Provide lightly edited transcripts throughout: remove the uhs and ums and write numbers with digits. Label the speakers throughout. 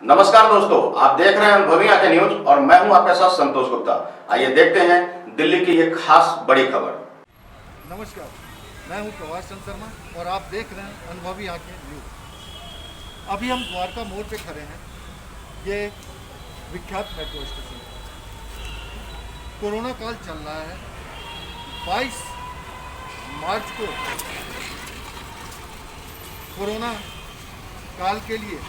Speaker 1: नमस्कार दोस्तों, आप देख रहे हैं अनुभवी आंखें न्यूज और मैं हूं आपके साथ संतोष गुप्ता। आइए देखते हैं दिल्ली की एक खास बड़ी खबर।
Speaker 2: नमस्कार, मैं हूं प्रभाष चंद्र शर्मा और आप देख रहे हैं अनुभवी आंखें न्यूज। अभी हम द्वारका मोड़ पे खड़े हैं। ये विख्यात मेट्रो स्टेशन है। कोरोना काल चल रहा है। 22 मार्च को कोरोना काल के लिए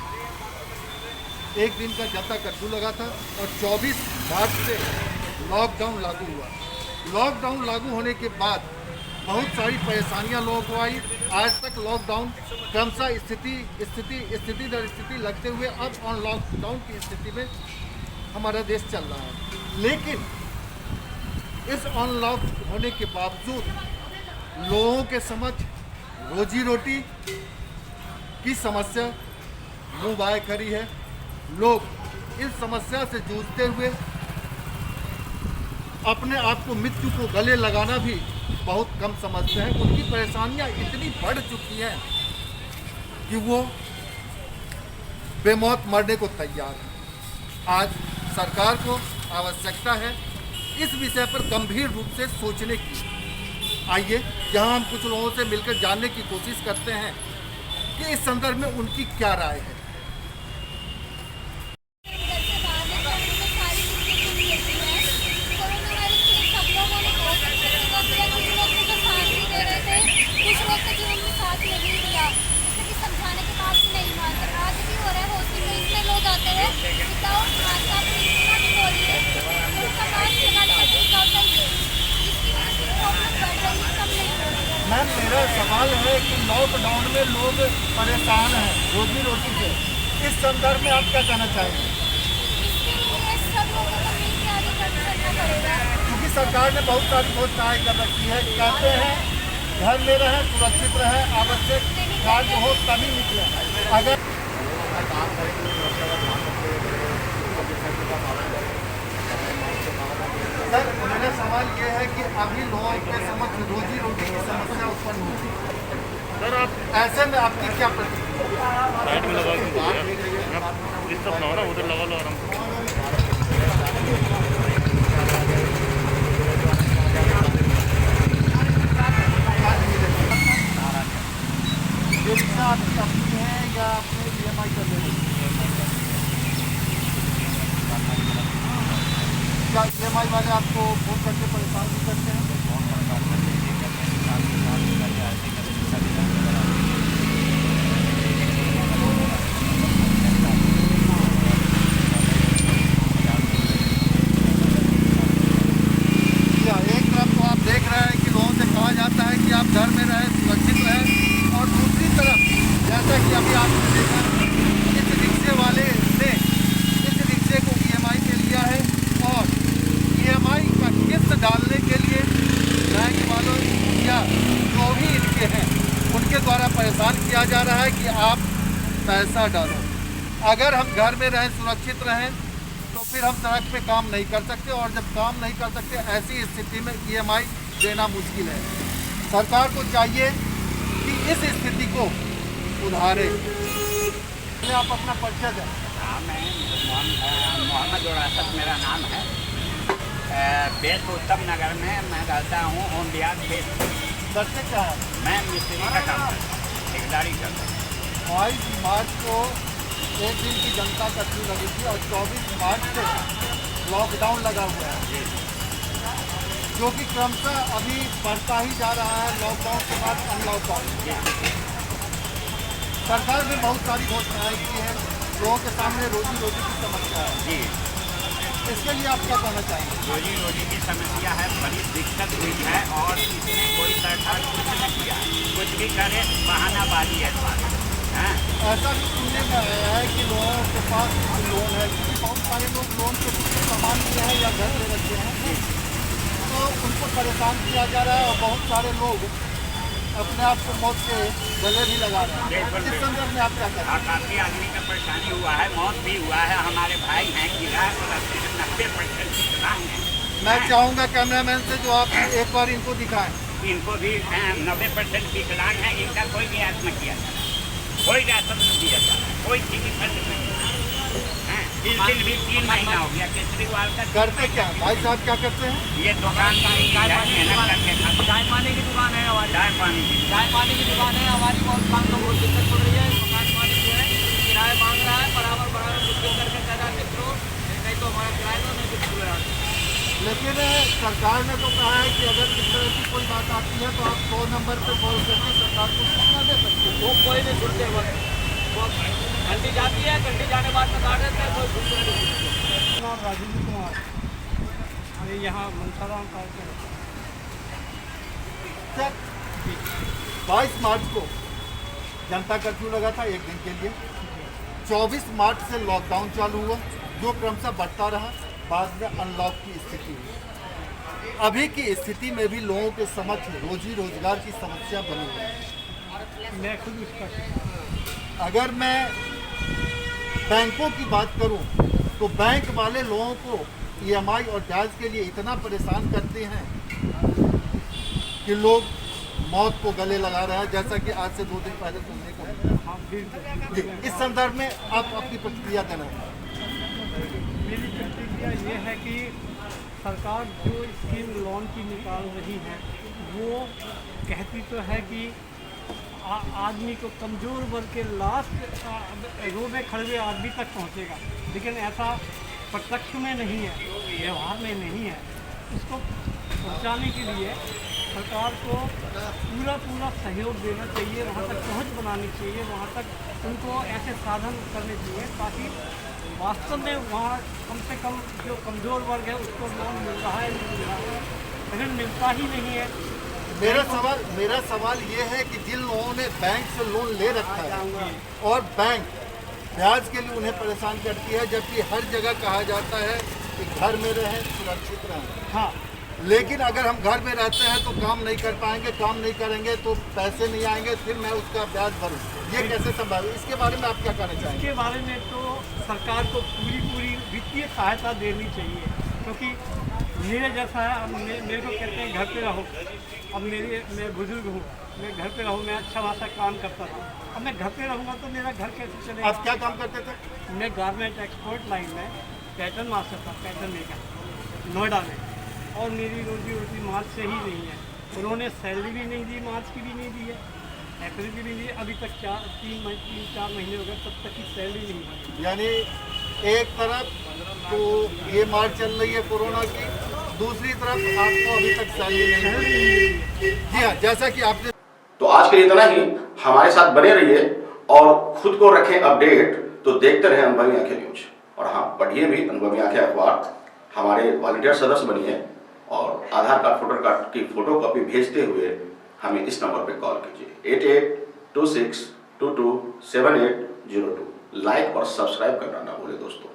Speaker 2: एक दिन का जनता कर्फ्यू लगा था और 24 मार्च से लॉकडाउन लागू हुआ। लॉकडाउन लागू होने के बाद बहुत सारी परेशानियां लोगों को आई। आज तक लॉकडाउन क्रमशः स्थिति दर स्थिति लगते हुए अब ऑन लॉकडाउन की स्थिति में हमारा देश चल रहा है। लेकिन इस ऑन लॉक होने के बावजूद लोगों के समक्ष रोजी रोटी की समस्या मुँह बाए खड़ी है। लोग इस समस्या से जूझते हुए अपने आप को मृत्यु को गले लगाना भी बहुत कम समझते हैं। उनकी परेशानियां इतनी बढ़ चुकी हैं कि वो बेमौत मरने को तैयार हैं। आज सरकार को आवश्यकता है इस विषय पर गंभीर रूप से सोचने की। आइए यहाँ हम कुछ लोगों से मिलकर जानने की कोशिश करते हैं कि इस संदर्भ में उनकी क्या राय है। मैम, मेरा सवाल है कि लॉकडाउन में लोग परेशान हैं रोजी रोटी से। इस संदर्भ में आप क्या कहना चाहेंगे? क्योंकि सरकार ने बहुत सारी घोषणाएं कर रखी है। कहते हैं घर में रहें, सुरक्षित रहें, आवश्यक कार्य हो तभी निकले। अगर सर, मेरा सवाल ये है कि अभी लोगों के समक्ष रोजी रोटी की समस्या उत्पन्न हुई है। सर, आप ऐसे में आपकी क्या प्रतिक्रिया?
Speaker 3: साइड में लगा इस सब ना उधर लगा लो आराम से। ये रिक्शा आपकी अपनी है या आपने EMI कर ले? क्या EMI वाले आपको फोन करके परेशान भी करते हैं? एक तरफ तो आप देख रहे हैं कि लोगों से कहा जाता है कि आप घर में रहें, सुरक्षित रहें, और दूसरी तरफ जैसा कि अभी आपने देखा इस रिक्शे वाले ने इस रिक्शे को EMI पे लिया है और EMI का किस्त डालने के लिए बैंक वालों या जो भी इनके हैं उनके द्वारा परेशान किया जा रहा है कि आप पैसा डालो। अगर हम घर में रहें, सुरक्षित रहें, तो फिर हम सड़क पे काम नहीं कर सकते, और जब काम नहीं कर सकते ऐसी स्थिति में EMI देना मुश्किल है। सरकार को चाहिए कि इस स्थिति को सुधारे। आप अपना परिचय दें।
Speaker 4: मोहम्मद उरासत मेरा नाम है। बेस उत्तम नगर में मैं रहता हूँ। ओम बिहार बेस
Speaker 2: करते क्या है?
Speaker 4: मैं मिस्त्री का काम करता हूँ, ठेकेदारी करता हूँ।
Speaker 2: 22 मार्च को एक दिन की जनता कर्फ्यू लगी थी और 24 मार्च से लॉकडाउन लगा हुआ है, जो कि क्रमशः अभी बढ़ता ही जा रहा है। लॉकडाउन के बाद अनलॉकडाउन। सरकार ने बहुत सारी घोषणाएं की हैं। लोगों के सामने रोजी रोटी की समस्या है।
Speaker 4: जी,
Speaker 2: इसके लिए आप क्या कहना चाहेंगे?
Speaker 4: रोजी रोटी की समस्या है, बड़ी दिक्कत हुई है और इसमें कोई सरकार कुछ नहीं किया। कुछ भी करे बहानाबाजी है सारे।
Speaker 2: ऐसा भी सुनने में आया है कि लोगों के पास लोन है, क्योंकि बहुत सारे लोग लोन के कुछ सामान लिए हैं या घर ले रखे हैं, तो उनको परेशान किया जा रहा है और बहुत सारे लोग अपने आप को मौत के गले भी लगा रहे हैं। इस संदर्भ में आप क्या करें?
Speaker 4: काफ़ी आदमी का परेशानी हुआ है, मौत भी हुआ है। हमारे भाई हैं किला 90% विकलांग हैं।
Speaker 2: मैं चाहूँगा कैमरामैन से जो आप एक बार इनको दिखाएं।
Speaker 4: इनको भी 90% विकलांग हैं। इनका कोई भी आत्म किया जाता है, कोई राशन नहीं दिया जाता, कोई चीज़ फंड नहीं। इस दिन भी 3 महीना हो गया केजरीवाल का।
Speaker 2: करते क्या भाई साहब, क्या करते हैं?
Speaker 4: ये दुकान का मेहनत करके खाते।
Speaker 5: चाय पानी की दुकान है हमारी,
Speaker 4: चाय पानी की
Speaker 5: चाय पानी की दुकान है हमारी। बहुत काम को बहुत दिक्कत पड़ रही है। मकान मालिक जो है किराया मांग रहा है, बराबर बराबर मुश्किल करके कह रहा है करो, नहीं तो हमारा किराया दो, नहीं तो खुले रहो।
Speaker 2: लेकिन सरकार ने तो कहा है कि अगर इस तरह की कोई बात आती है तो आप 100 नंबर पे कॉल करके सरकार को सूचना दे सकते हैं।
Speaker 5: वो कोई नहीं सुनते, वो घंटी जाती है, घंटी जाने के बाद में काट देते हैं, कोई सुनते नहीं।
Speaker 6: नाम राजेंद्र कुमार, अरे यहाँ मनसाराम पार्क में रहता हूँ।
Speaker 2: 22 मार्च को जनता कर्फ्यू लगा था एक दिन के लिए। 24 मार्च से लॉकडाउन चालू हुआ, जो क्रमशः बढ़ता रहा, बाद में अनलॉक की स्थिति हुई। अभी की स्थिति में भी लोगों के समक्ष रोजी रोजगार की समस्या बनी हुई है।
Speaker 6: मैं खुद उसका
Speaker 2: अगर मैं बैंकों की बात करूं तो बैंक वाले लोगों को EMI और ब्याज के लिए इतना परेशान करते हैं कि लोग मौत को गले लगा रहे हैं, जैसा कि आज से 2 दिन पहले सुनने को मिला। जी, इस संदर्भ में आप अपनी प्रतिक्रिया देना है।
Speaker 6: मेरी प्रतिक्रिया ये है कि सरकार जो स्कीम लोन की निकाल रही है वो कहती तो है कि आदमी को, कमज़ोर वर्ग के लास्ट रो में खड़े हुए आदमी तक पहुंचेगा, लेकिन ऐसा प्रत्यक्ष में नहीं है, व्यवहार में नहीं है। इसको पहुंचाने के लिए सरकार को पूरा सहयोग देना चाहिए, वहाँ तक पहुँच बनानी चाहिए, वहाँ तक उनको ऐसे साधन करने चाहिए ताकि वास्तव में वहाँ कम से कम जो कमज़ोर वर्ग है उसको लोन मिल रहा है, नहीं मिल रहा है, लेकिन मिलता ही नहीं है।
Speaker 2: मेरा सवाल ये है कि जिन लोगों ने बैंक से लोन ले रखा है और बैंक ब्याज के लिए उन्हें परेशान करती है, जबकि हर जगह कहा जाता है कि घर में रहें, सुरक्षित रहें।
Speaker 6: हाँ,
Speaker 2: लेकिन अगर हम घर में रहते हैं तो काम नहीं कर पाएंगे, काम नहीं करेंगे तो पैसे नहीं आएंगे, फिर मैं उसका ब्याज भरूं, ये कैसे संभव है? इसके बारे में आप क्या कहना चाहेंगे?
Speaker 6: इसके बारे में तो सरकार को पूरी वित्तीय सहायता देनी चाहिए, क्योंकि मेरे जैसा है, अब मेरे को कहते हैं घर पे रहो। अब मैं बुजुर्ग हूँ, मैं घर पे रहूँ, मैं अच्छा खासा काम करता था, अब मैं घर पे रहूँगा तो मेरा घर कैसे चलेगा?
Speaker 2: आप क्या काम करते थे?
Speaker 6: मैं गारमेंट एक्सपोर्ट लाइन में पैटर्न मास्टर था, पैटर्न मेकर नोएडा में, और मेरी रोजी रोटी मार्च से ही नहीं है। उन्होंने सैलरी भी नहीं दी, मार्च की भी नहीं दी है, अप्रैल की भी नहीं दी, अभी तक 3-4 महीने हो गए, तब तक की सैलरी नहीं है।
Speaker 2: यानी एक तरफ तो ये मार चल रही है कोरोना की, दूसरी तरफ आपको अभी तक सैलरी नहीं मिली। जी हाँ, जैसा कि आपने
Speaker 1: तो आज के लिए इतना ही। हमारे साथ बने रहिए और खुद को रखें अपडेट। तो देखते रहें अनुभवी आंखें न्यूज, और हाँ, पढ़िए भी अनुभवी आंखें अखबार। हमारे वॉलंटियर सदस्य बनिए और आधार कार्ड, वोटर कार्ड की फोटो कॉपी भेजते हुए हमें इस नंबर पर कॉल कीजिए 8826227802। लाइक और सब्सक्राइब करना ना भूलें दोस्तों।